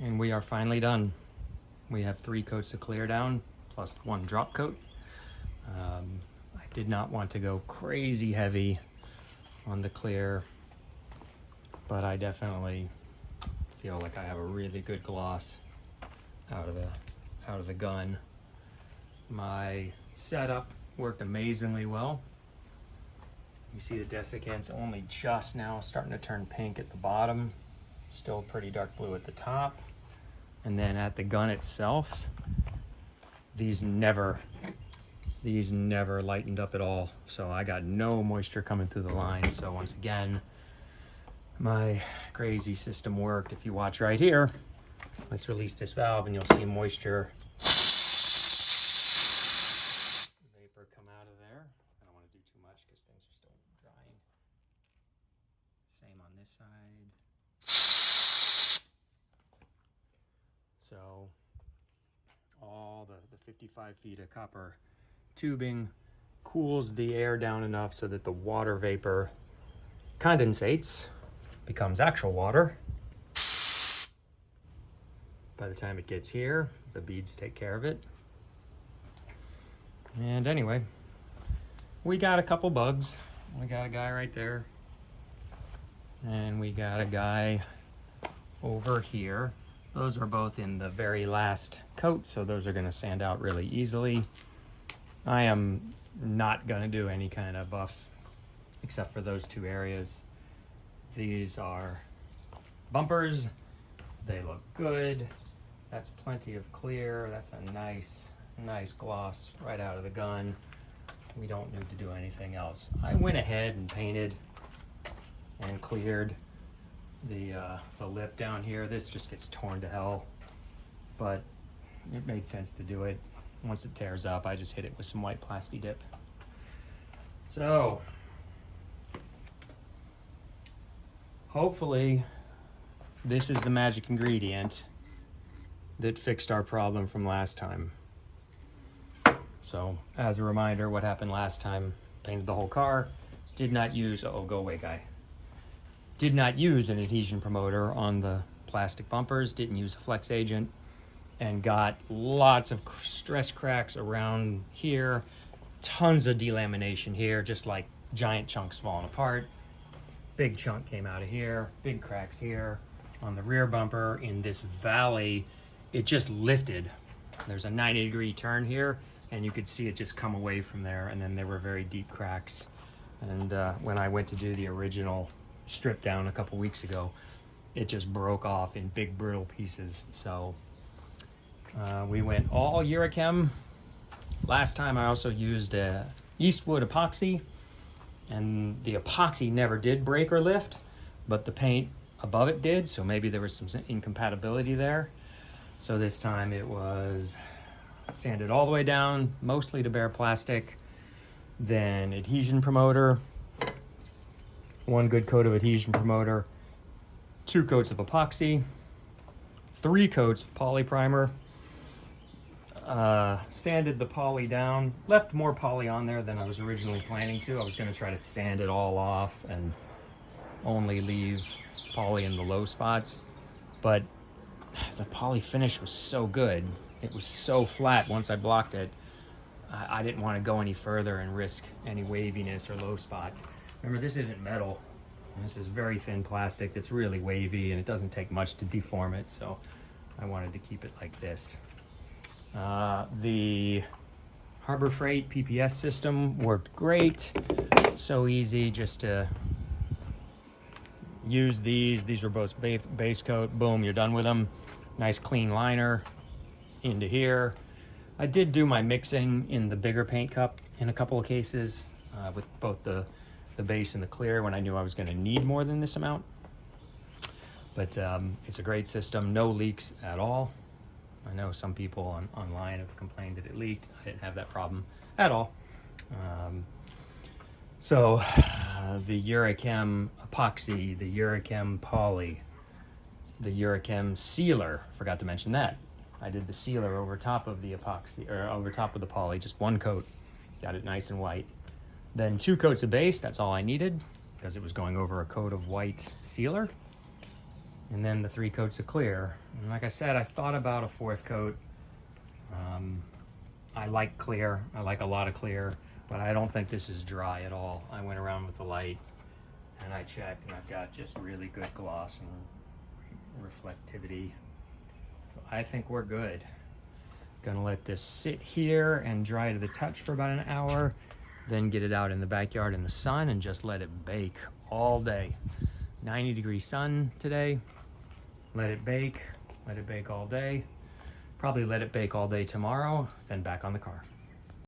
And we are finally done. We have 3 coats of clear down plus 1 drop coat. I did not want to go crazy heavy on the clear, but I definitely feel like I have a really good gloss out of the gun. My setup worked amazingly well. You see the desiccant's only just now starting to turn pink at the bottom, still pretty dark blue at the top. And then at the gun itself, these never lightened up at all. So I got no moisture coming through the line. So once again, my crazy system worked. If you watch right here, let's release this valve and you'll see moisture vapor come out of there. I don't want to do too much because things are still drying. Same on this side. So all the 55 feet of copper tubing cools the air down enough so that the water vapor condensates, becomes actual water. By the time it gets here, the beads take care of it. And anyway, we got a couple bugs. We got a guy right there. And we got a guy over here. Those are both in the very last coat, so those are gonna sand out really easily. I am not gonna do any kind of buff except for those 2 areas. These are bumpers. They look good. That's plenty of clear. That's a nice gloss right out of the gun. We don't need to do anything else. I went ahead and painted and cleared the lip down here. This just gets torn to hell, but it made sense to do it. Once it tears up, I just hit it with some white Plasti Dip. So hopefully this is the magic ingredient that fixed our problem from last time. So as a reminder, what happened last time: painted the whole car, did not use, go away guy. Did not use an adhesion promoter on the plastic bumpers, didn't use a flex agent, and got lots of stress cracks around here, tons of delamination here, just like giant chunks falling apart. Big chunk came out of here, big cracks here. On the rear bumper in this valley, it just lifted. There's a 90-degree turn here, and you could see it just come away from there, and then there were very deep cracks. And when I went to do the original strip down a couple weeks ago, it just broke off in big brittle pieces. So we went all Urichem. Last time I also used Eastwood epoxy, and the epoxy never did break or lift, but the paint above it did, so maybe there was some incompatibility there. So this time it was sanded all the way down, mostly to bare plastic, then adhesion promoter, 1 good coat of adhesion promoter, 2 coats of epoxy, 3 coats of poly primer, sanded the poly down, left more poly on there than I was originally planning to. I was going to try to sand it all off and only leave poly in the low spots, but the poly finish was so good. It was so flat once I blocked it. I didn't want to go any further and risk any waviness or low spots. Remember, this isn't metal. This is very thin plastic that's really wavy, and it doesn't take much to deform it, so I wanted to keep it like this. The Harbor Freight PPS system worked great. So easy just to use these. These were both base coat. Boom, you're done with them. Nice clean liner into here. I did do my mixing in the bigger paint cup in a couple of cases with both the base and the clear when I knew I was going to need more than this amount. But it's a great system, no leaks at all. I know some people online have complained that it leaked. I didn't have that problem at all. So the Urichem epoxy, the Urichem poly, the Urichem sealer, forgot to mention that. I did the sealer over top of the epoxy, or over top of the poly, just 1 coat, got it nice and white. Then 2 coats of base, that's all I needed, because it was going over a coat of white sealer. and then the 3 coats of clear. And like I said, I thought about a 4th coat. I like clear. I like a lot of clear, but I don't think this is dry at all. I went around with the light and I checked, and I've got just really good gloss and reflectivity. So I think we're good. Gonna let this sit here and dry to the touch for about an hour, then get it out in the backyard in the sun and just let it bake all day. 90-degree sun today. Let it bake all day. Probably let it bake all day tomorrow, then back on the car.